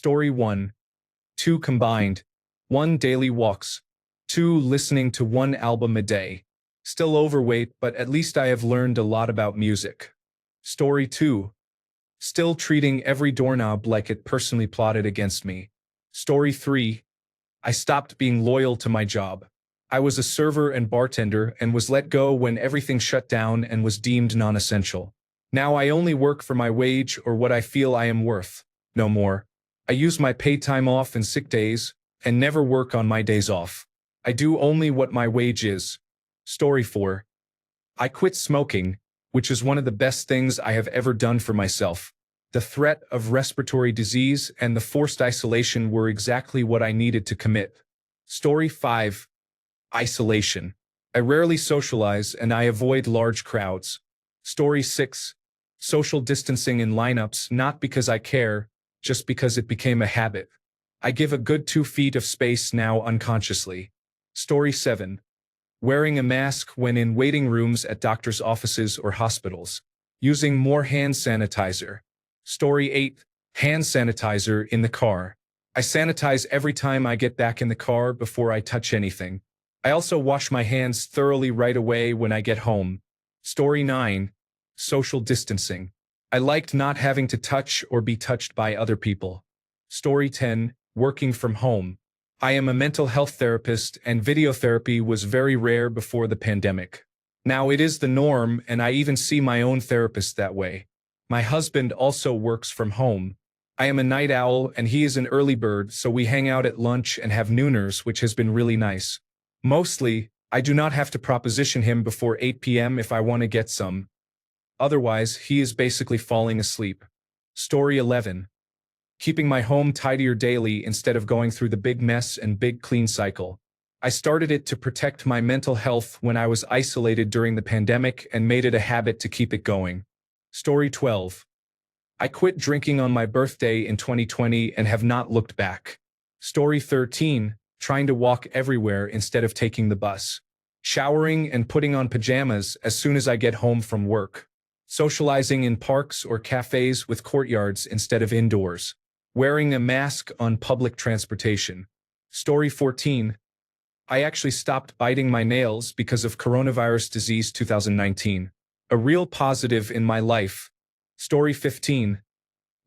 Story 1. 2 combined. 1 daily walks. 2 listening to 1 album a day. Still overweight, but at least I have learned a lot about music. Story 2. Still treating every doorknob like it personally plotted against me. Story 3. I stopped being loyal to my job. I was a server and bartender and was let go when everything shut down and was deemed non-essential. Now I only work for my wage or what I feel I am worth. No more. I use my paid time off and sick days, and never work on my days off. I do only what my wage is. Story 4. I quit smoking, which is one of the best things I have ever done for myself. The threat of respiratory disease and the forced isolation were exactly what I needed to commit. Story 5. Isolation. I rarely socialize and I avoid large crowds. Story 6. Social distancing in lineups, not because I care, just because it became a habit. I give a good 2 feet of space now unconsciously. Story 7. Wearing a mask when in waiting rooms at doctors' offices or hospitals. Using more hand sanitizer. Story 8. Hand sanitizer in the car. I sanitize every time I get back in the car before I touch anything. I also wash my hands thoroughly right away when I get home. Story 9. Social distancing. I liked not having to touch or be touched by other people. Story 10. Working from home. I am a mental health therapist and video therapy was very rare before the pandemic. Now it is the norm and I even see my own therapist that way. My husband also works from home. I am a night owl and he is an early bird, so we hang out at lunch and have nooners, which has been really nice. Mostly, I do not have to proposition him before 8 p.m. if I want to get some. Otherwise, he is basically falling asleep. Story 11. Keeping my home tidier daily instead of going through the big mess and big clean cycle. I started it to protect my mental health when I was isolated during the pandemic and made it a habit to keep it going. Story 12. I quit drinking on my birthday in 2020 and have not looked back. Story 13. Trying to walk everywhere instead of taking the bus. Showering and putting on pajamas as soon as I get home from work. Socializing in parks or cafes with courtyards instead of indoors. Wearing a mask on public transportation. Story 14. I actually stopped biting my nails because of coronavirus disease 2019. A real positive in my life. Story 15.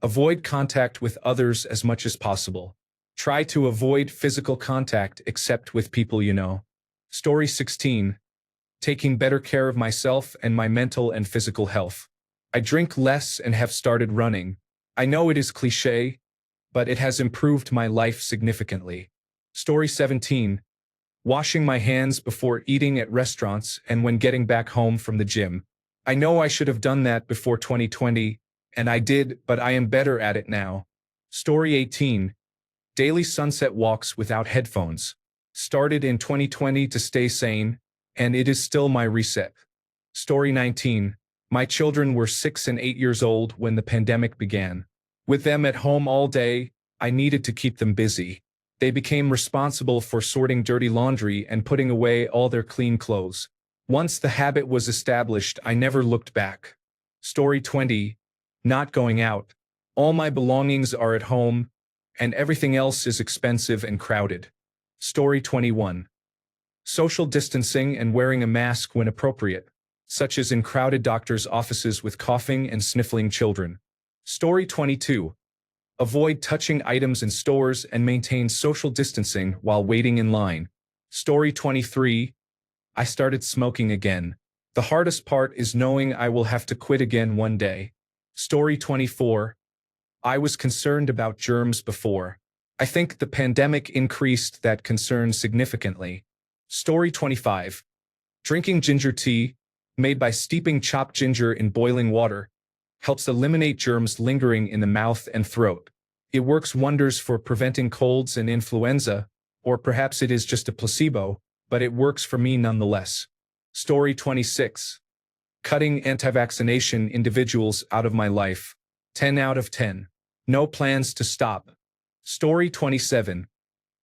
Avoid contact with others as much as possible. Try to avoid physical contact except with people you know. Story 16. Taking better care of myself and my mental and physical health. I drink less and have started running. I know it is cliché, but it has improved my life significantly. Story 17. Washing my hands before eating at restaurants and when getting back home from the gym. I know I should have done that before 2020, and I did, but I am better at it now. Story 18. Daily sunset walks without headphones. Started in 2020 to stay sane, and it is still my reset. Story 19. My children were 6 and 8 years old when the pandemic began. With them at home all day, I needed to keep them busy. They became responsible for sorting dirty laundry and putting away all their clean clothes. Once the habit was established, I never looked back. Story 20. Not going out. All my belongings are at home, and everything else is expensive and crowded. Story 21. Social distancing and wearing a mask when appropriate, such as in crowded doctors' offices with coughing and sniffling children. Story 22. Avoid touching items in stores and maintain social distancing while waiting in line. Story 23. I started smoking again. The hardest part is knowing I will have to quit again one day. Story 24. I was concerned about germs before. I think the pandemic increased that concern significantly. Story 25. Drinking ginger tea, made by steeping chopped ginger in boiling water, helps eliminate germs lingering in the mouth and throat. It works wonders for preventing colds and influenza, or perhaps it is just a placebo, but it works for me nonetheless. Story 26. Cutting anti-vaccination individuals out of my life. 10 out of 10. No plans to stop. Story 27.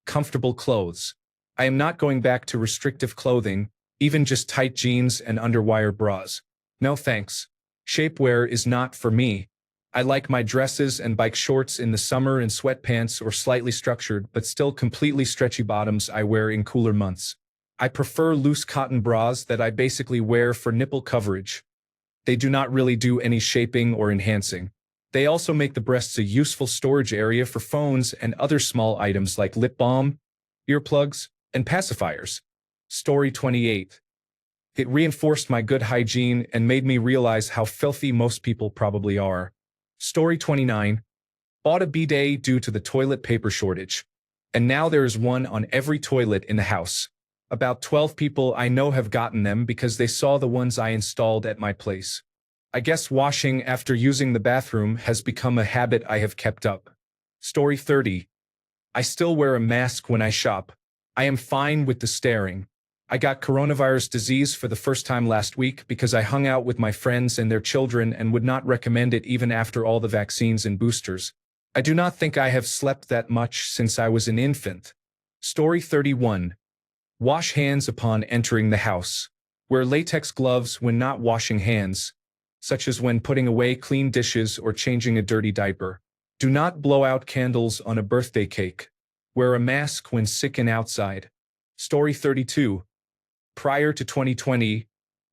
Comfortable clothes. I am not going back to restrictive clothing, even just tight jeans and underwire bras. No thanks. Shapewear is not for me. I like my dresses and bike shorts in the summer and sweatpants or slightly structured but still completely stretchy bottoms I wear in cooler months. I prefer loose cotton bras that I basically wear for nipple coverage. They do not really do any shaping or enhancing. They also make the breasts a useful storage area for phones and other small items like lip balm, earplugs, and pacifiers. Story 28. It reinforced my good hygiene and made me realize how filthy most people probably are. Story 29. Bought a bidet due to the toilet paper shortage. And now there is one on every toilet in the house. About 12 people I know have gotten them because they saw the ones I installed at my place. I guess washing after using the bathroom has become a habit I have kept up. Story 30. I still wear a mask when I shop. I am fine with the staring. I got coronavirus disease for the first time last week because I hung out with my friends and their children and would not recommend it even after all the vaccines and boosters. I do not think I have slept that much since I was an infant. Story 31. Wash hands upon entering the house. Wear latex gloves when not washing hands, such as when putting away clean dishes or changing a dirty diaper. Do not blow out candles on a birthday cake. Wear a mask when sick and outside. Story 32. Prior to 2020,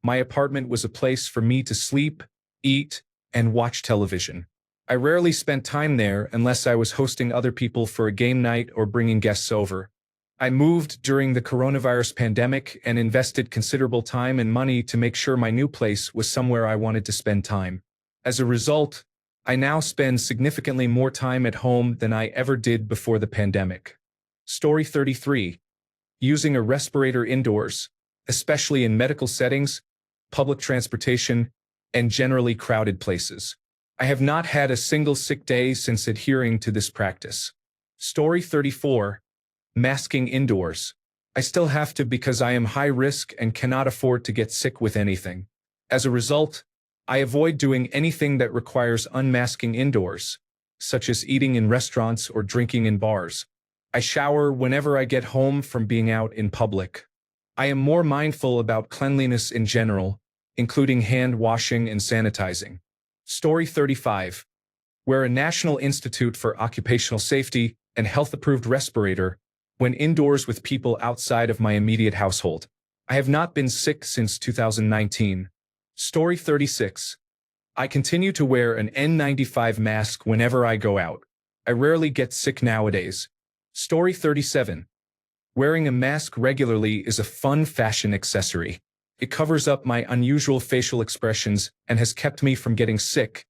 my apartment was a place for me to sleep, eat, and watch television. I rarely spent time there unless I was hosting other people for a game night or bringing guests over. I moved during the coronavirus pandemic and invested considerable time and money to make sure my new place was somewhere I wanted to spend time. As a result, I now spend significantly more time at home than I ever did before the pandemic. Story 33. Using a respirator indoors, especially in medical settings, public transportation, and generally crowded places. I have not had a single sick day since adhering to this practice. Story 34. Masking indoors. I still have to because I am high risk and cannot afford to get sick with anything. As a result, I avoid doing anything that requires unmasking indoors, such as eating in restaurants or drinking in bars. I shower whenever I get home from being out in public. I am more mindful about cleanliness in general, including hand washing and sanitizing. Story 35. Wear a National Institute for Occupational Safety and Health-approved respirator when indoors with people outside of my immediate household. I have not been sick since 2019. Story 36. I continue to wear an N95 mask whenever I go out. I rarely get sick nowadays. Story 37. Wearing a mask regularly is a fun fashion accessory. It covers up my unusual facial expressions and has kept me from getting sick,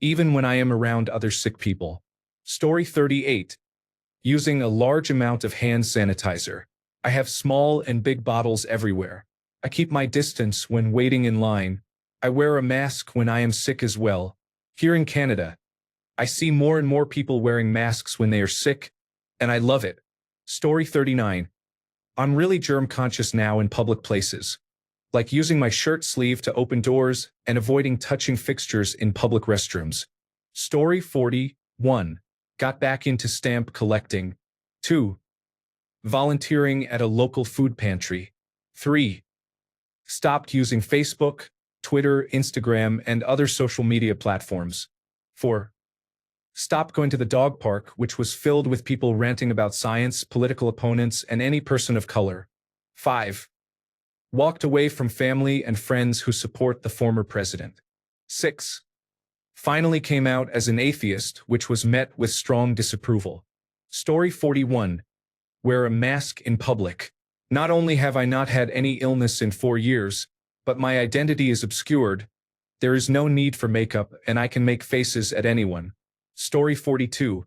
even when I am around other sick people. Story 38. Using a large amount of hand sanitizer. I have small and big bottles everywhere. I keep my distance when waiting in line. I wear a mask when I am sick as well. Here in Canada, I see more and more people wearing masks when they are sick, and I love it. Story 39. I'm really germ conscious now in public places, like using my shirt sleeve to open doors and avoiding touching fixtures in public restrooms. Story 41. Got back into stamp collecting. 2. Volunteering at a local food pantry. 3. Stopped using Facebook, Twitter, Instagram, and other social media platforms. 4. Stopped going to the dog park, which was filled with people ranting about science, political opponents, and any person of color. 5. Walked away from family and friends who support the former president. 6. Finally came out as an atheist, which was met with strong disapproval. Story 41. Wear a mask in public. Not only have I not had any illness in 4 years, but my identity is obscured. There is no need for makeup, and I can make faces at anyone. Story 42.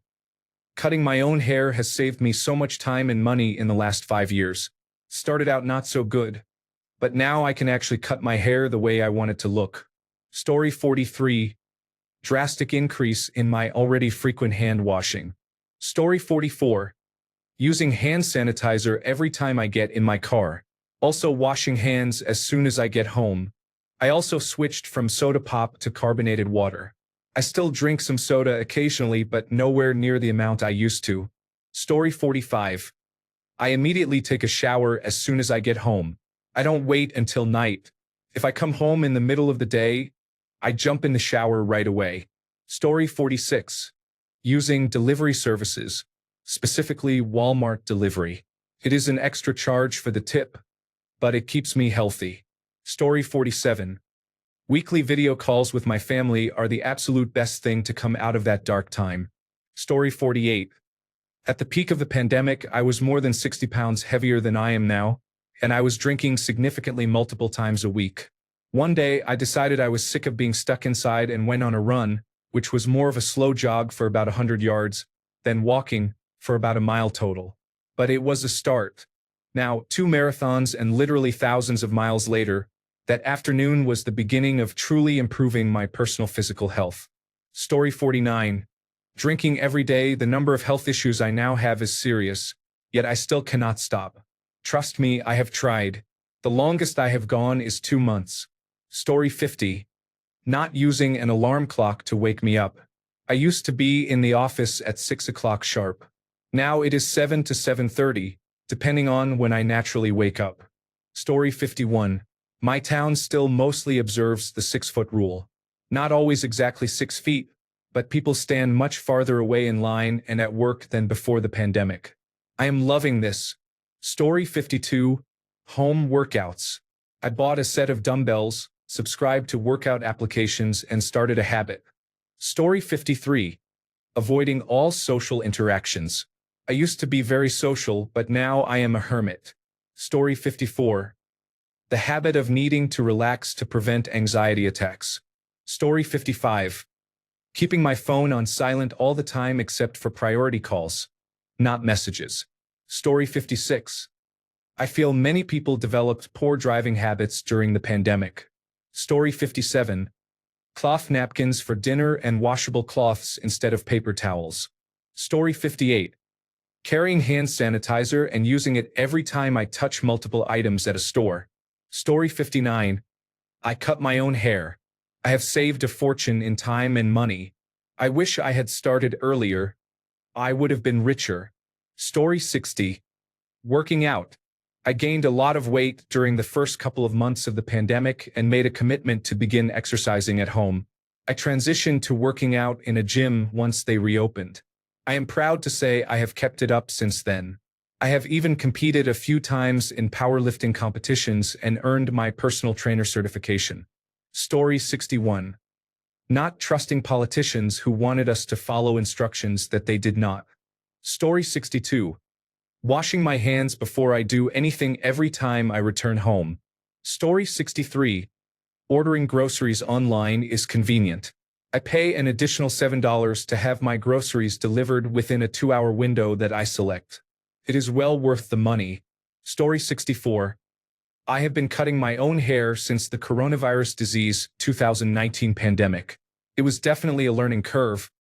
Cutting my own hair has saved me so much time and money in the last 5 years. Started out not so good, but now I can actually cut my hair the way I want it to look. Story 43. Drastic increase in my already frequent hand washing. Story 44. Using hand sanitizer every time I get in my car. Also washing hands as soon as I get home. I also switched from soda pop to carbonated water. I still drink some soda occasionally, but nowhere near the amount I used to. Story 45. I immediately take a shower as soon as I get home. I don't wait until night. If I come home in the middle of the day, I jump in the shower right away. Story 46. Using delivery services, specifically Walmart delivery. It is an extra charge for the tip, but it keeps me healthy. Story 47. Weekly video calls with my family are the absolute best thing to come out of that dark time. Story 48. At the peak of the pandemic, I was more than 60 pounds heavier than I am now, and I was drinking significantly multiple times a week. One day, I decided I was sick of being stuck inside and went on a run, which was more of a slow jog for about 100 yards, than walking for about a mile total. But it was a start. Now, 2 marathons and literally thousands of miles later, that afternoon was the beginning of truly improving my personal physical health. Story 49. Drinking every day, the number of health issues I now have is serious, yet I still cannot stop. Trust me, I have tried. The longest I have gone is 2 months. Story 50. Not using an alarm clock to wake me up. I used to be in the office at 6 o'clock sharp. Now it is 7 to 7:30, depending on when I naturally wake up. Story 51. My town still mostly observes the 6-foot rule. Not always exactly 6 feet, but people stand much farther away in line and at work than before the pandemic. I am loving this. Story 52. Home workouts. I bought a set of dumbbells, subscribed to workout applications, and started a habit. Story 53. Avoiding all social interactions. I used to be very social, but now I am a hermit. Story 54. The habit of needing to relax to prevent anxiety attacks. Story 55. Keeping my phone on silent all the time except for priority calls, not messages. Story 56. I feel many people developed poor driving habits during the pandemic. Story 57. Cloth napkins for dinner and washable cloths instead of paper towels. Story 58. Carrying hand sanitizer and using it every time I touch multiple items at a store. Story 59. I cut my own hair. I have saved a fortune in time and money. I wish I had started earlier. I would have been richer. Story 60. Working out. I gained a lot of weight during the first couple of months of the pandemic and made a commitment to begin exercising at home. I transitioned to working out in a gym once they reopened. I am proud to say I have kept it up since then. I have even competed a few times in powerlifting competitions and earned my personal trainer certification. Story 61. Not trusting politicians who wanted us to follow instructions that they did not. Story 62. Washing my hands before I do anything every time I return home. Story 63. Ordering groceries online is convenient. I pay an additional $7 to have my groceries delivered within a 2-hour window that I select. It is well worth the money. Story 64. I have been cutting my own hair since the coronavirus disease 2019 pandemic. It was definitely a learning curve,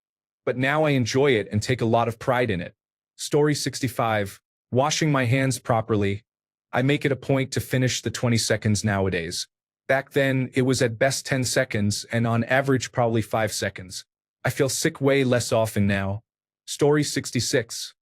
but now I enjoy it and take a lot of pride in it. Story 65. Washing my hands properly. I make it a point to finish the 20 seconds nowadays. Back then, it was at best 10 seconds and on average probably 5 seconds. I feel sick way less often now. Story 66.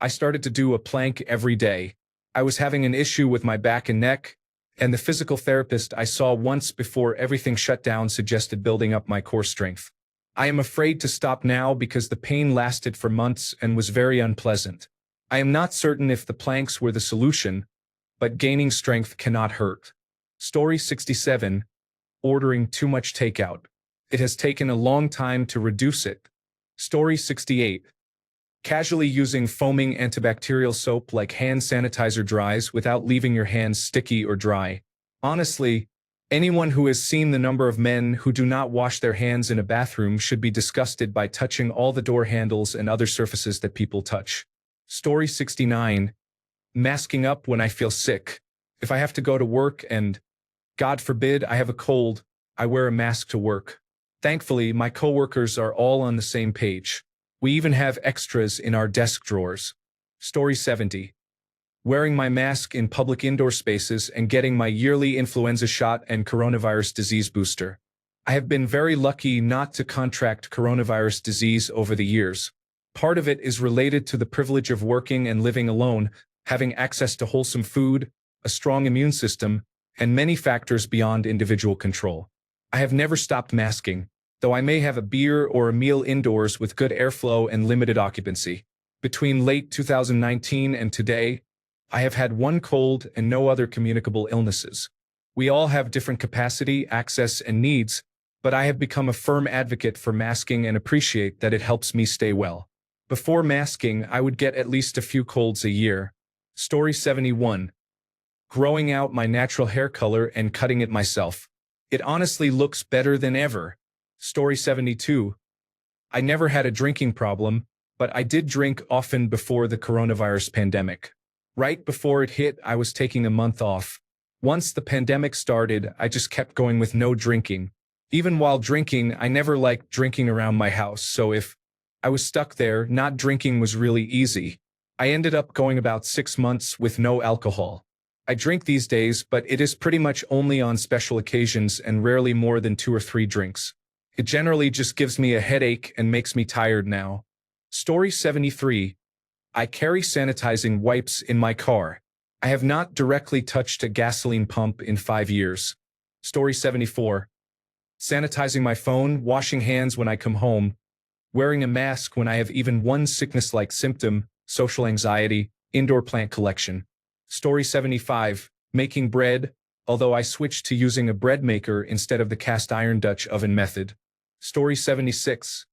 I started to do a plank every day. I was having an issue with my back and neck, and the physical therapist I saw once before everything shut down suggested building up my core strength. I am afraid to stop now because the pain lasted for months and was very unpleasant. I am not certain if the planks were the solution, but gaining strength cannot hurt. Story 67. Ordering too much takeout. It has taken a long time to reduce it. Story 68. Casually using foaming antibacterial soap like hand sanitizer dries without leaving your hands sticky or dry. Honestly, anyone who has seen the number of men who do not wash their hands in a bathroom should be disgusted by touching all the door handles and other surfaces that people touch. Story 69. Masking up when I feel sick. If I have to go to work and, God forbid, I have a cold, I wear a mask to work. Thankfully, my coworkers are all on the same page. We even have extras in our desk drawers. Story 70. Wearing my mask in public indoor spaces and getting my yearly influenza shot and coronavirus disease booster. I have been very lucky not to contract coronavirus disease over the years. Part of it is related to the privilege of working and living alone, having access to wholesome food, a strong immune system, and many factors beyond individual control. I have never stopped masking. though I may have a beer or a meal indoors with good airflow and limited occupancy. Between late 2019 and today, I have had one cold and no other communicable illnesses. We all have different capacity, access, and needs, but I have become a firm advocate for masking and appreciate that it helps me stay well. Before masking, I would get at least a few colds a year. Story 71. Growing out my natural hair color and cutting it myself. It honestly looks better than ever. Story 72. I never had a drinking problem, but I did drink often before the coronavirus pandemic. Right before it hit, I was taking a month off. Once the pandemic started, I just kept going with no drinking. Even while drinking, I never liked drinking around my house, so if I was stuck there, not drinking was really easy. I ended up going about 6 months with no alcohol. I drink these days, but it is pretty much only on special occasions and rarely more than 2 or 3 drinks. It generally just gives me a headache and makes me tired now. Story 73. I carry sanitizing wipes in my car. I have not directly touched a gasoline pump in 5 years. Story 74. Sanitizing my phone, washing hands when I come home, wearing a mask when I have even one sickness-like symptom, social anxiety, indoor plant collection. Story 75. Making bread, although I switched to using a bread maker instead of the cast iron Dutch oven method. Story 76.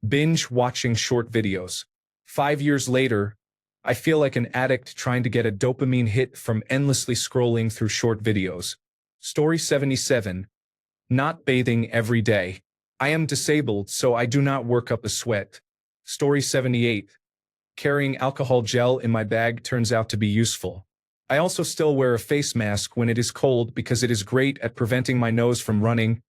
Binge watching short videos. 5 years later, I feel like an addict trying to get a dopamine hit from endlessly scrolling through short videos. Story 77. Not bathing every day. I am disabled, so I do not work up a sweat. Story 78. Carrying alcohol gel in my bag turns out to be useful. I also still wear a face mask when it is cold because it is great at preventing my nose from running,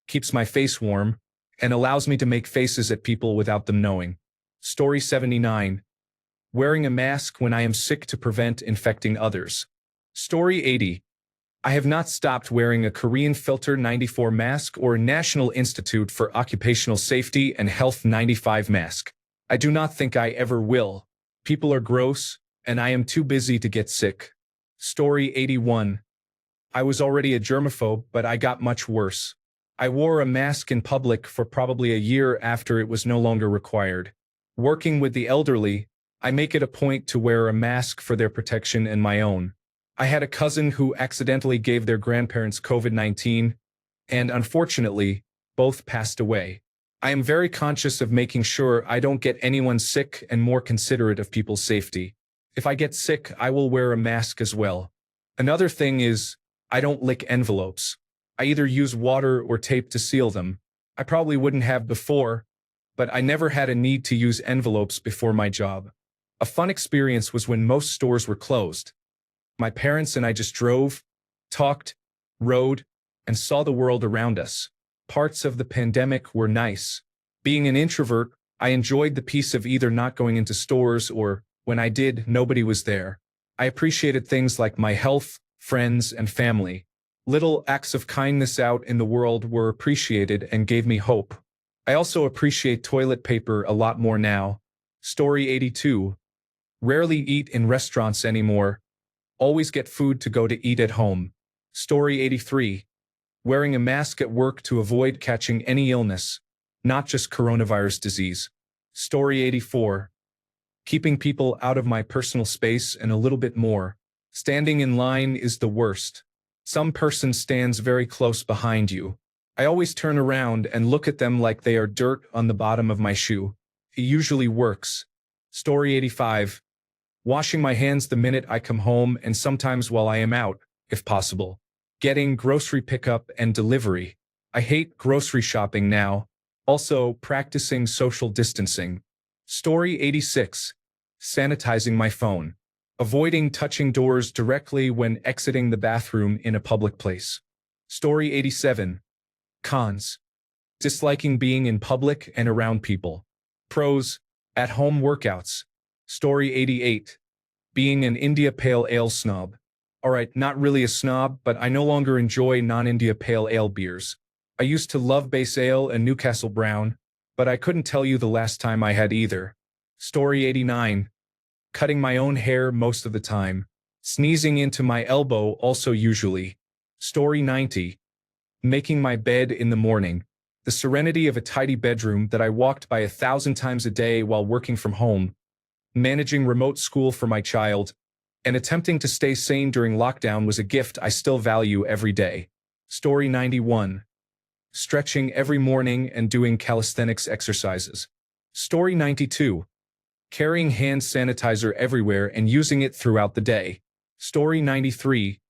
keeps my face warm, and allows me to make faces at people without them knowing. Story 79. Wearing a mask when I am sick to prevent infecting others. Story 80. I have not stopped wearing a Korean Filter 94 mask or a National Institute for Occupational Safety and Health 95 mask. I do not think I ever will. People are gross, and I am too busy to get sick. Story 81. I was already a germaphobe, but I got much worse. I wore a mask in public for probably a year after it was no longer required. Working with the elderly, I make it a point to wear a mask for their protection and my own. I had a cousin who accidentally gave their grandparents COVID-19, and unfortunately, both passed away. I am very conscious of making sure I don't get anyone sick and more considerate of people's safety. If I get sick, I will wear a mask as well. Another thing is, I don't lick envelopes. I either use water or tape to seal them. I probably wouldn't have before, but I never had a need to use envelopes before my job. A fun experience was when most stores were closed. My parents and I just drove, talked, rode, and saw the world around us. Parts of the pandemic were nice. Being an introvert, I enjoyed the peace of either not going into stores or, when I did, nobody was there. I appreciated things like my health, friends, and family. Little acts of kindness out in the world were appreciated and gave me hope. I also appreciate toilet paper a lot more now. Story 82. Rarely eat in restaurants anymore. Always get food to go to eat at home. Story 83. Wearing a mask at work to avoid catching any illness, not just coronavirus disease. Story 84. Keeping people out of my personal space and a little bit more. Standing in line is the worst. Some person stands very close behind you. I always turn around and look at them like they are dirt on the bottom of my shoe. It usually works. Story 85. Washing my hands the minute I come home and sometimes while I am out, if possible. Getting grocery pickup and delivery. I hate grocery shopping now. Also, practicing social distancing. Story 86. Sanitizing my phone. Avoiding touching doors directly when exiting the bathroom in a public place. Story 87. Cons. Disliking being in public and around people. Pros. At-home workouts. Story 88. Being an India Pale Ale snob. Alright, not really a snob, but I no longer enjoy non-India Pale Ale beers. I used to love Base Ale and Newcastle Brown, but I couldn't tell you the last time I had either. Story 89. Cutting my own hair most of the time. Sneezing into my elbow also usually. Story 90. Making my bed in the morning. The serenity of a tidy bedroom that I walked by 1,000 times a day while working from home, managing remote school for my child, and attempting to stay sane during lockdown was a gift I still value every day. Story 91. Stretching every morning and doing calisthenics exercises. Story 92. Carrying hand sanitizer everywhere and using it throughout the day. Story 93.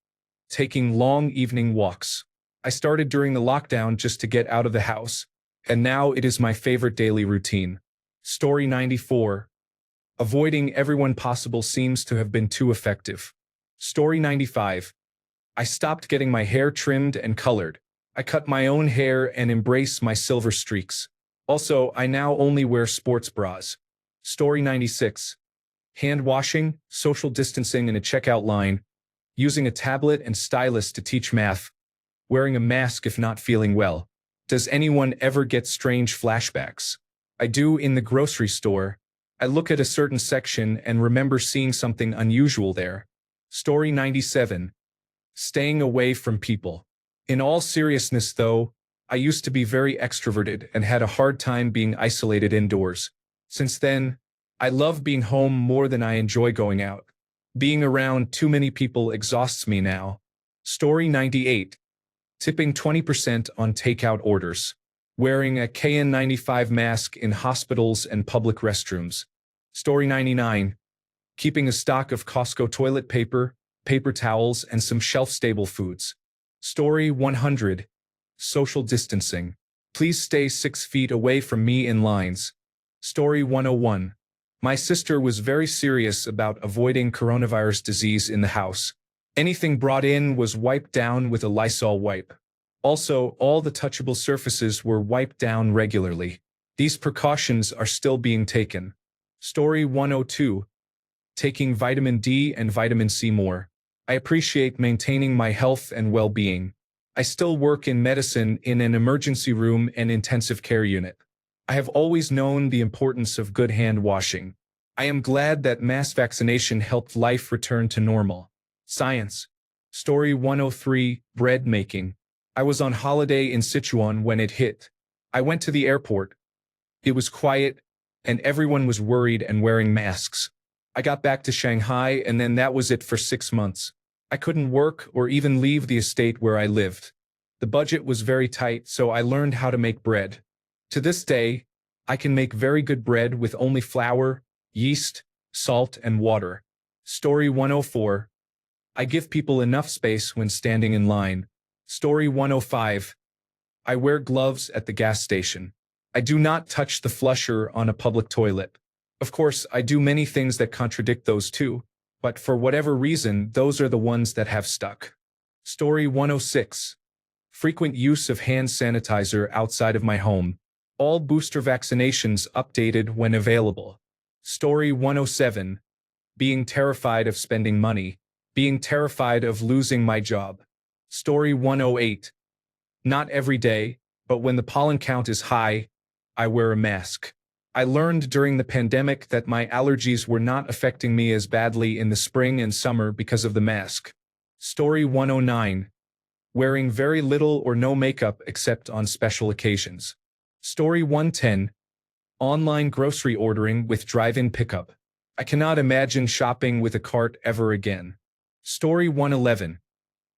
Taking long evening walks. I started during the lockdown just to get out of the house, and now it is my favorite daily routine. Story 94. Avoiding everyone possible seems to have been too effective. Story 95. I stopped getting my hair trimmed and colored. I cut my own hair and embrace my silver streaks. Also, I now only wear sports bras. Story 96. Hand washing, social distancing in a checkout line, using a tablet and stylus to teach math, wearing a mask if not feeling well. Does anyone ever get strange flashbacks? I do in the grocery store. I look at a certain section and remember seeing something unusual there. Story 97. Staying away from people. In all seriousness though, I used to be very extroverted and had a hard time being isolated indoors. Since then, I love being home more than I enjoy going out. Being around too many people exhausts me now. Story 98. Tipping 20% on takeout orders. Wearing a KN95 mask in hospitals and public restrooms. Story 99. Keeping a stock of Costco toilet paper, paper towels, and some shelf-stable foods. Story 100. Social distancing. Please stay 6 feet away from me in lines. Story 101. My sister was very serious about avoiding coronavirus disease in the house. Anything brought in was wiped down with a Lysol wipe. Also, all the touchable surfaces were wiped down regularly. These precautions are still being taken. Story 102. Taking vitamin D and vitamin C more. I appreciate maintaining my health and well-being. I still work in medicine in an emergency room and intensive care unit. I have always known the importance of good hand washing. I am glad that mass vaccination helped life return to normal. Science. Story 103. Bread making. I was on holiday in Sichuan when it hit. I went to the airport. It was quiet, and everyone was worried and wearing masks. I got back to Shanghai, and then that was it for 6 months. I couldn't work or even leave the estate where I lived. The budget was very tight, so I learned how to make bread. To this day, I can make very good bread with only flour, yeast, salt, and water. Story 104. I give people enough space when standing in line. Story 105. I wear gloves at the gas station. I do not touch the flusher on a public toilet. Of course, I do many things that contradict those two, but for whatever reason, those are the ones that have stuck. Story 106. Frequent use of hand sanitizer outside of my home. All booster vaccinations updated when available. Story 107. Being terrified of spending money. Being terrified of losing my job. Story 108. Not every day, but when the pollen count is high, I wear a mask. I learned during the pandemic that my allergies were not affecting me as badly in the spring and summer because of the mask. Story 109. Wearing very little or no makeup except on special occasions. Story 110. Online grocery ordering with drive-in pickup. I cannot imagine shopping with a cart ever again. Story 111.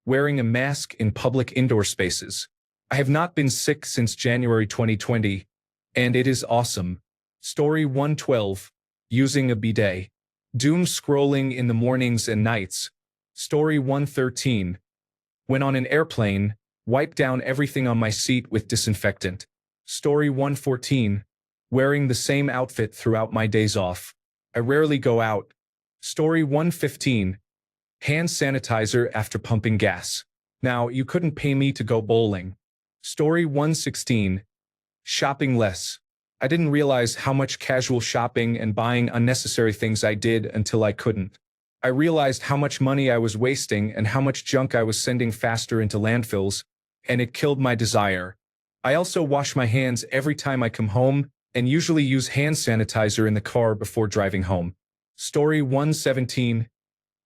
Wearing a mask in public indoor spaces. I have not been sick since January 2020, and it is awesome. Story 112. Using a bidet. Doom scrolling in the mornings and nights. Story 113. When on an airplane, wipe down everything on my seat with disinfectant. Story 114. Wearing the same outfit throughout my days off. I rarely go out. Story 115. Hand sanitizer after pumping gas. Now, you couldn't pay me to go bowling. Story 116. Shopping less. I didn't realize how much casual shopping and buying unnecessary things I did until I couldn't. I realized how much money I was wasting and how much junk I was sending faster into landfills, and it killed my desire. I also wash my hands every time I come home and usually use hand sanitizer in the car before driving home. Story 117.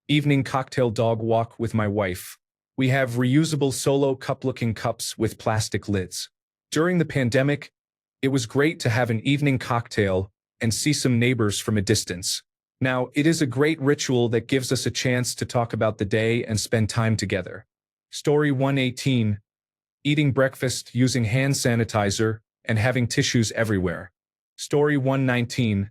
Evening cocktail dog walk with my wife. We have reusable solo cup-looking cups with plastic lids. During the pandemic, it was great to have an evening cocktail and see some neighbors from a distance. Now, it is a great ritual that gives us a chance to talk about the day and spend time together. Story 118. Eating breakfast using hand sanitizer and having tissues everywhere. Story 119.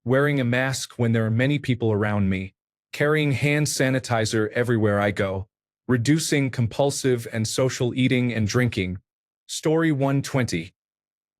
Wearing a mask when there are many people around me. Carrying hand sanitizer everywhere I go. Reducing compulsive and social eating and drinking. Story 120.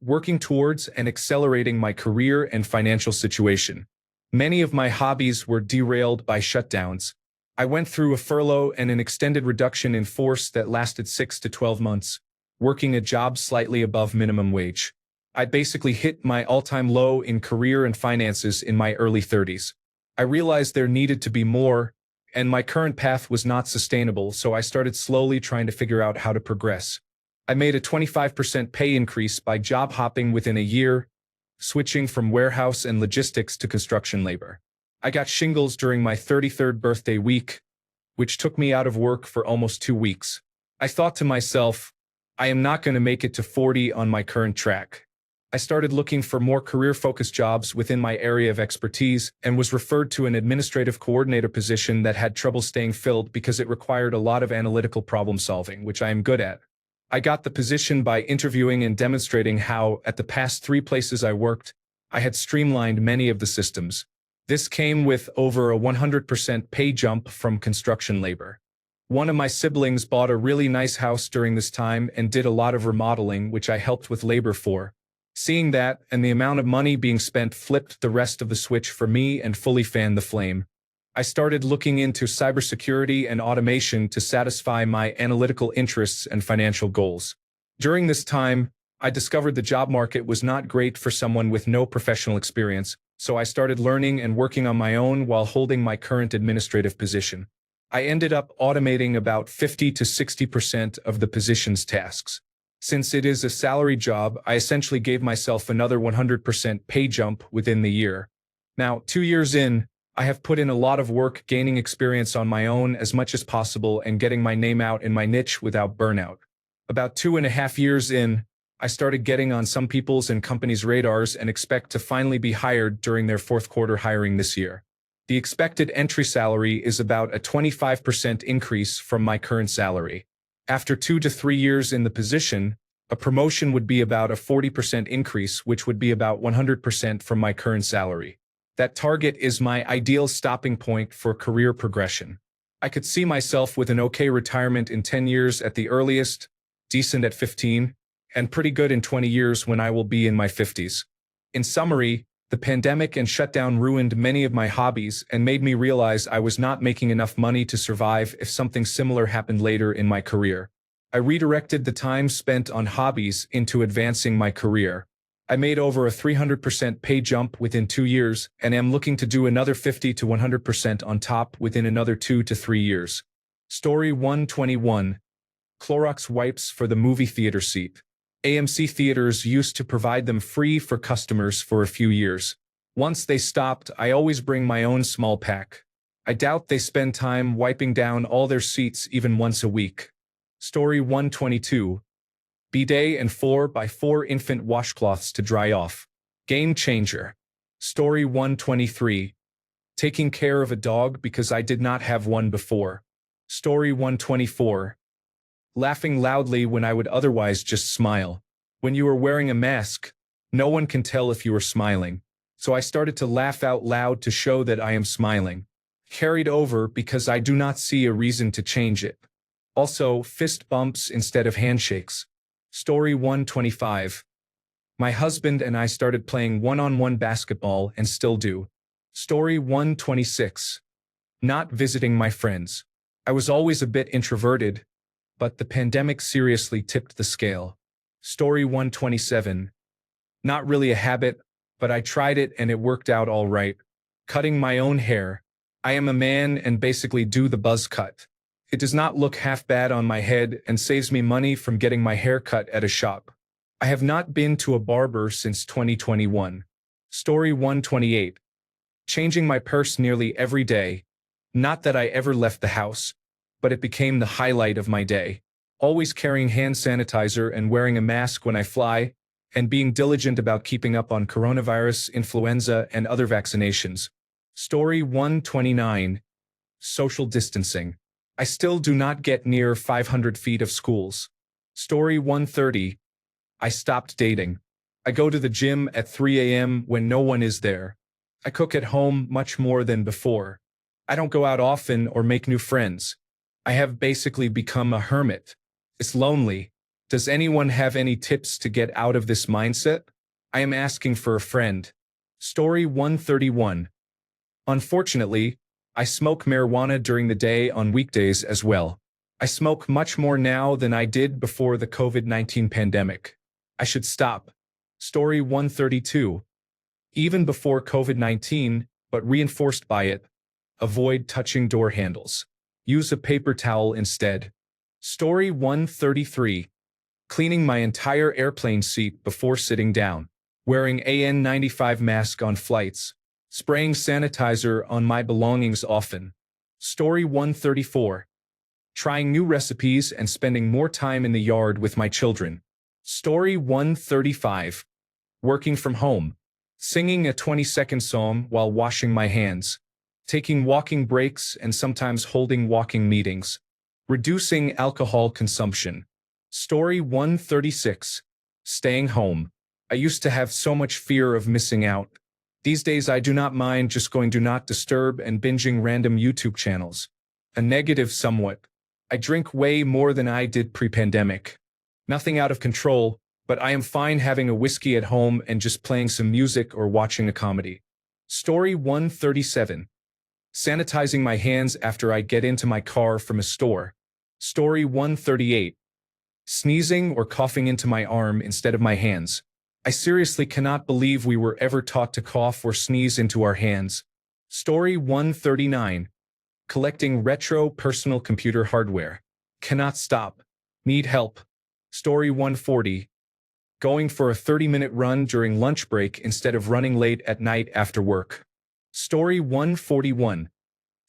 Working towards and accelerating my career and financial situation. Many of my hobbies were derailed by shutdowns. I went through a furlough and an extended reduction in force that lasted 6 to 12 months, working a job slightly above minimum wage. I basically hit my all-time low in career and finances in my early 30s. I realized there needed to be more, and my current path was not sustainable, so I started slowly trying to figure out how to progress. I made a 25% pay increase by job hopping within a year, switching from warehouse and logistics to construction labor. I got shingles during my 33rd birthday week, which took me out of work for almost 2 weeks. I thought to myself, I am not going to make it to 40 on my current track. I started looking for more career-focused jobs within my area of expertise and was referred to an administrative coordinator position that had trouble staying filled because it required a lot of analytical problem solving, which I am good at. I got the position by interviewing and demonstrating how, at the past 3 places I worked, I had streamlined many of the systems. This came with over a 100% pay jump from construction labor. One of my siblings bought a really nice house during this time and did a lot of remodeling, which I helped with labor for. Seeing that and the amount of money being spent flipped the rest of the switch for me and fully fanned the flame. I started looking into cybersecurity and automation to satisfy my analytical interests and financial goals. During this time, I discovered the job market was not great for someone with no professional experience, so I started learning and working on my own while holding my current administrative position. I ended up automating about 50 to 60% of the position's tasks. Since it is a salary job, I essentially gave myself another 100% pay jump within the year. Now, 2 years in, I have put in a lot of work gaining experience on my own as much as possible and getting my name out in my niche without burnout. About 2.5 years in, I started getting on some people's and companies' radars and expect to finally be hired during their 4th quarter hiring this year. The expected entry salary is about a 25% increase from my current salary. After 2 to 3 years in the position, a promotion would be about a 40% increase, which would be about 100% from my current salary. That target is my ideal stopping point for career progression. I could see myself with an okay retirement in 10 years at the earliest, decent at 15, and pretty good in 20 years when I will be in my 50s. In summary, the pandemic and shutdown ruined many of my hobbies and made me realize I was not making enough money to survive if something similar happened later in my career. I redirected the time spent on hobbies into advancing my career. I made over a 300% pay jump within 2 years and am looking to do another 50 to 100% on top within another 2 to 3 years. Story 121. Clorox wipes for the movie theater seat. AMC theaters used to provide them free for customers for a few years. Once they stopped, I always bring my own small pack. I doubt they spend time wiping down all their seats even once a week. Story 122. Bidet and 4x4 infant washcloths to dry off. Game changer. Story 123. Taking care of a dog because I did not have one before. Story 124. Laughing loudly when I would otherwise just smile. When you are wearing a mask, no one can tell if you are smiling. So I started to laugh out loud to show that I am smiling. Carried over because I do not see a reason to change it. Also, fist bumps instead of handshakes. Story 125. My husband and I started playing one-on-one basketball and still do. Story 126. Not visiting my friends. I was always a bit introverted, but the pandemic seriously tipped the scale. Story 127. Not really a habit, but I tried it and it worked out all right. Cutting my own hair. I am a man and basically do the buzz cut. It does not look half bad on my head and saves me money from getting my hair cut at a shop. I have not been to a barber since 2021. Story 128. Changing my purse nearly every day. Not that I ever left the house, but it became the highlight of my day. always carrying hand sanitizer and wearing a mask when I fly, and being diligent about keeping up on coronavirus, influenza, and other vaccinations. Story 129. Social distancing. I still do not get near 500 feet of schools. Story 130. I stopped dating. I go to the gym at 3 a.m. when no one is there. I cook at home much more than before. I don't go out often or make new friends. I have basically become a hermit. It's lonely. Does anyone have any tips to get out of this mindset? I am asking for a friend. Story 131. Unfortunately, I smoke marijuana during the day on weekdays as well. I smoke much more now than I did before the COVID-19 pandemic. I should stop. Story 132. Even before COVID-19, but reinforced by it, avoid touching door handles. Use a paper towel instead. Story 133. Cleaning my entire airplane seat before sitting down. Wearing N95 mask on flights. Spraying sanitizer on my belongings often. Story 134. Trying new recipes and spending more time in the yard with my children. Story 135. Working from home. Singing a 20-second song while washing my hands. Taking walking breaks and sometimes holding walking meetings. Reducing alcohol consumption. Story 136. Staying home. I used to have so much fear of missing out. These days I do not mind just going do not disturb and binging random YouTube channels. A negative somewhat. I drink way more than I did pre-pandemic. Nothing out of control, but I am fine having a whiskey at home and just playing some music or watching a comedy. Story 137. Sanitizing my hands after I get into my car from a store. Story 138. Sneezing or coughing into my arm instead of my hands. I seriously cannot believe we were ever taught to cough or sneeze into our hands. Story 139. Collecting retro personal computer hardware. Cannot stop. Need help. Story 140. Going for a 30-minute run during lunch break instead of running late at night after work. Story 141.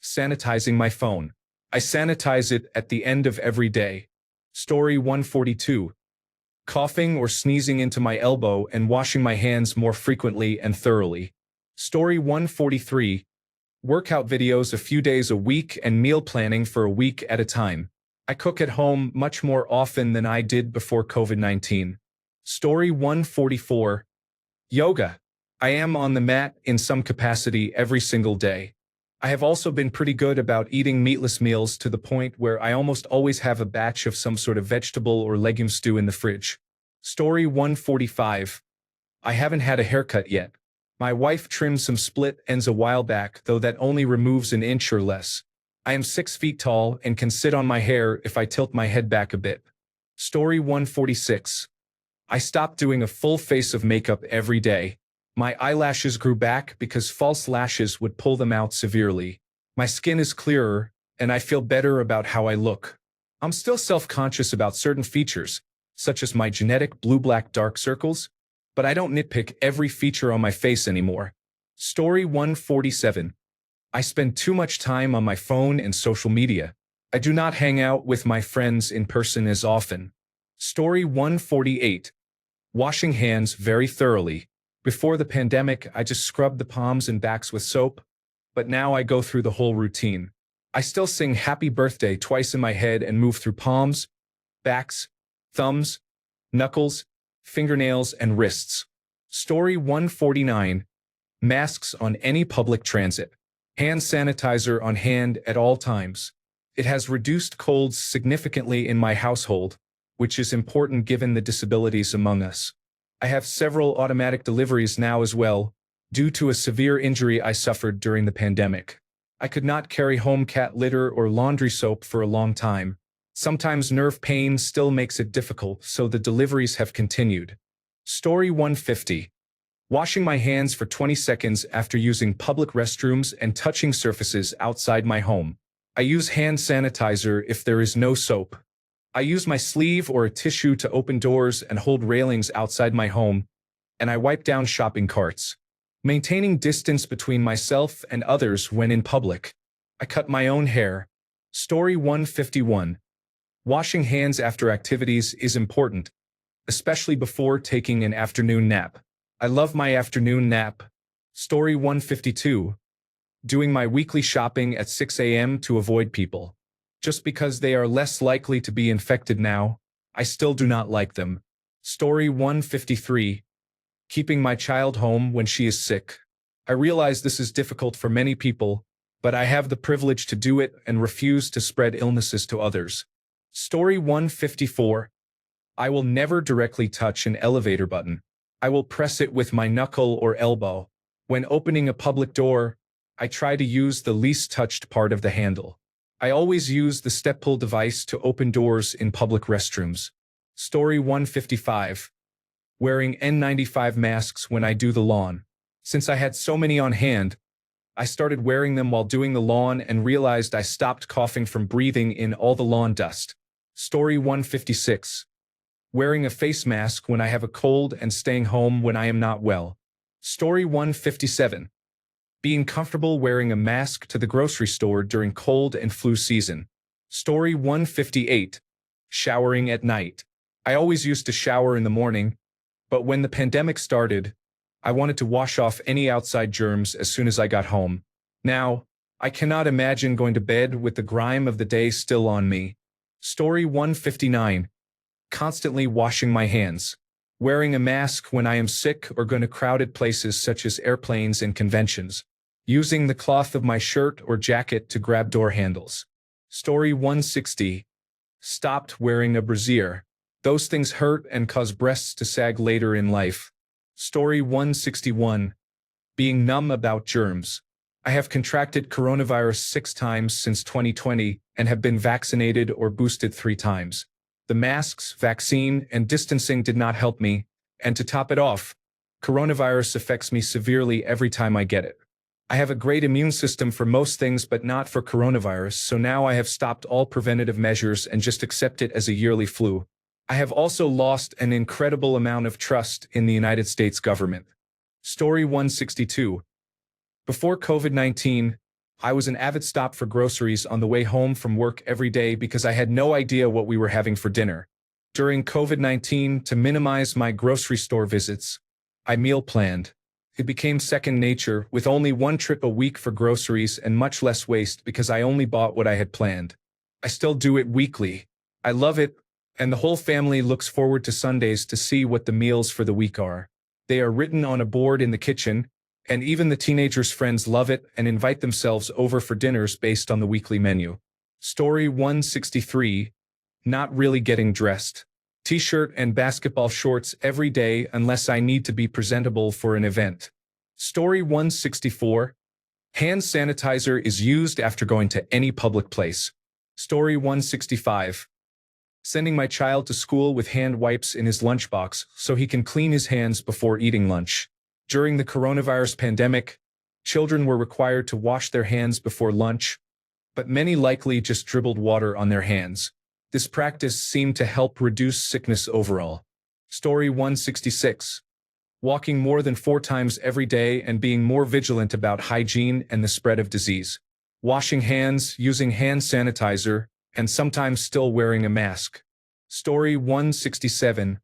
Sanitizing my phone. I sanitize it at the end of every day. Story 142. Coughing or sneezing into my elbow and washing my hands more frequently and thoroughly. Story 143. Workout videos a few days a week and meal planning for a week at a time. I cook at home much more often than I did before COVID-19. Story 144. Yoga. I am on the mat in some capacity every single day. I have also been pretty good about eating meatless meals to the point where I almost always have a batch of some sort of vegetable or legume stew in the fridge. Story 145. I haven't had a haircut yet. My wife trimmed some split ends a while back, though that only removes an inch or less. I am 6 feet tall and can sit on my hair if I tilt my head back a bit. Story 146. I stopped doing a full face of makeup every day. My eyelashes grew back because false lashes would pull them out severely. My skin is clearer, and I feel better about how I look. I'm still self-conscious about certain features, such as my genetic blue-black dark circles, but I don't nitpick every feature on my face anymore. Story 147. I spend too much time on my phone and social media. I do not hang out with my friends in person as often. Story 148. Washing hands very thoroughly. Before the pandemic, I just scrubbed the palms and backs with soap, but now I go through the whole routine. I still sing happy birthday twice in my head and move through palms, backs, thumbs, knuckles, fingernails, and wrists. Story 149. Masks on any public transit. Hand sanitizer on hand at all times. It has reduced colds significantly in my household, which is important given the disabilities among us. I have several automatic deliveries now as well, due to a severe injury I suffered during the pandemic. I could not carry home cat litter or laundry soap for a long time. Sometimes nerve pain still makes it difficult, so the deliveries have continued. Story 150. Washing my hands for 20 seconds after using public restrooms and touching surfaces outside my home. I use hand sanitizer if there is no soap. I use my sleeve or a tissue to open doors and hold railings outside my home, and I wipe down shopping carts. Maintaining distance between myself and others when in public. I cut my own hair. Story 151. Washing hands after activities is important, especially before taking an afternoon nap. I love my afternoon nap. Story 152. Doing my weekly shopping at 6 a.m. to avoid people. Just because they are less likely to be infected now, I still do not like them. Story 153. Keeping my child home when she is sick. I realize this is difficult for many people, but I have the privilege to do it and refuse to spread illnesses to others. Story 154. I will never directly touch an elevator button. I will press it with my knuckle or elbow. When opening a public door, I try to use the least touched part of the handle. I always use the step pull device to open doors in public restrooms. Story 155. Wearing N95 masks when I do the lawn. Since I had so many on hand, I started wearing them while doing the lawn and realized I stopped coughing from breathing in all the lawn dust. Story 156. Wearing a face mask when I have a cold and staying home when I am not well. Story 157. Being comfortable wearing a mask to the grocery store during cold and flu season. Story 158. Showering at night. I always used to shower in the morning, but when the pandemic started, I wanted to wash off any outside germs as soon as I got home. Now, I cannot imagine going to bed with the grime of the day still on me. Story 159. Constantly washing my hands. Wearing a mask when I am sick or going to crowded places such as airplanes and conventions. Using the cloth of my shirt or jacket to grab door handles. Story 160. Stopped wearing a brassiere. Those things hurt and cause breasts to sag later in life. Story 161. Being numb about germs. I have contracted coronavirus 6 times since 2020 and have been vaccinated or boosted 3 times. The masks, vaccine, and distancing did not help me, and to top it off, coronavirus affects me severely every time I get it. I have a great immune system for most things but not for coronavirus, so now I have stopped all preventative measures and just accept it as a yearly flu. I have also lost an incredible amount of trust in the United States government. Story 162. Before COVID-19, I was an avid stop for groceries on the way home from work every day because I had no idea what we were having for dinner. During COVID-19, to minimize my grocery store visits, I meal planned. It became second nature, with only 1 trip a week for groceries and much less waste because I only bought what I had planned. I still do it weekly. I love it, and the whole family looks forward to Sundays to see what the meals for the week are. They are written on a board in the kitchen, and even the teenagers' friends love it and invite themselves over for dinners based on the weekly menu. Story 163. Not really getting dressed. T-shirt and basketball shorts every day unless I need to be presentable for an event. Story 164. Hand sanitizer is used after going to any public place. Story 165. Sending my child to school with hand wipes in his lunchbox so he can clean his hands before eating lunch. During the coronavirus pandemic, children were required to wash their hands before lunch, but many likely just dribbled water on their hands. This practice seemed to help reduce sickness overall. Story 166. Walking more than 4 times every day and being more vigilant about hygiene and the spread of disease. Washing hands, using hand sanitizer, and sometimes still wearing a mask. Story 167.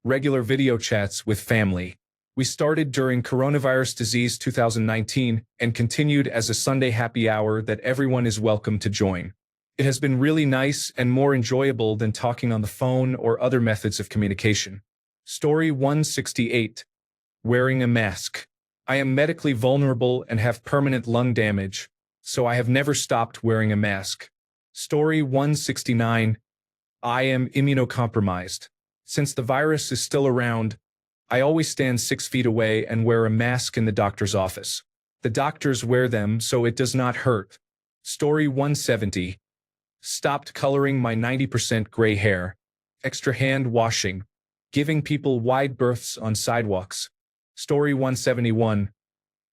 Regular video chats with family. We started during coronavirus disease 2019 and continued as a Sunday happy hour that everyone is welcome to join. It has been really nice and more enjoyable than talking on the phone or other methods of communication. Story 168. Wearing a mask. I am medically vulnerable and have permanent lung damage, so I have never stopped wearing a mask. Story 169. I am immunocompromised. Since the virus is still around, I always stand 6 feet away and wear a mask in the doctor's office. The doctors wear them so it does not hurt. Story 170. Stopped coloring my 90% gray hair. Extra hand washing. Giving people wide berths on sidewalks. Story 171.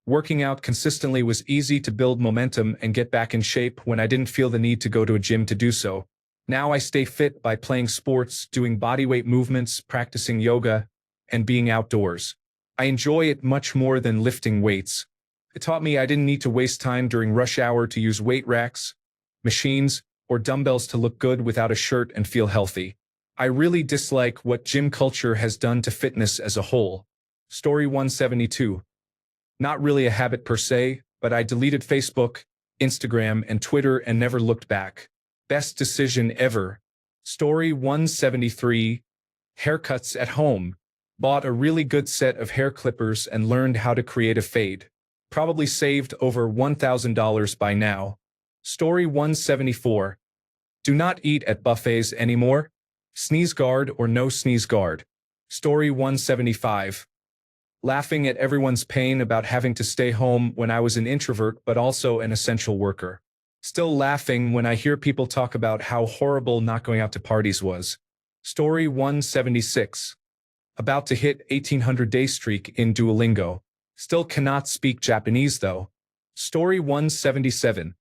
Working out consistently was easy to build momentum and get back in shape when I didn't feel the need to go to a gym to do so. Now I stay fit by playing sports, doing bodyweight movements, practicing yoga, and being outdoors. I enjoy it much more than lifting weights. It taught me I didn't need to waste time during rush hour to use weight racks, machines, or dumbbells to look good without a shirt and feel healthy. I really dislike what gym culture has done to fitness as a whole. Story 172. Not really a habit per se, but I deleted Facebook, Instagram, and Twitter and never looked back. Best decision ever. Story 173. Haircuts at home. Bought a really good set of hair clippers and learned how to create a fade. Probably saved over $1,000 by now. Story 174. Do not eat at buffets anymore. Sneeze guard or no sneeze guard. Story 175. Laughing at everyone's pain about having to stay home when I was an introvert but also an essential worker. Still laughing when I hear people talk about how horrible not going out to parties was. Story 176. About to hit 1800-day streak in Duolingo. Still cannot speak Japanese though. Story 177.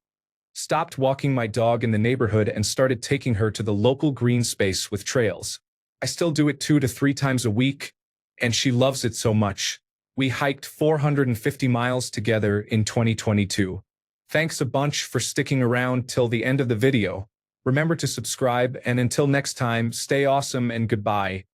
Stopped walking my dog in the neighborhood and started taking her to the local green space with trails. I still do it 2 to 3 times a week, and she loves it so much. We hiked 450 miles together in 2022. Thanks a bunch for sticking around till the end of the video. Remember to subscribe, and until next time, stay awesome and goodbye.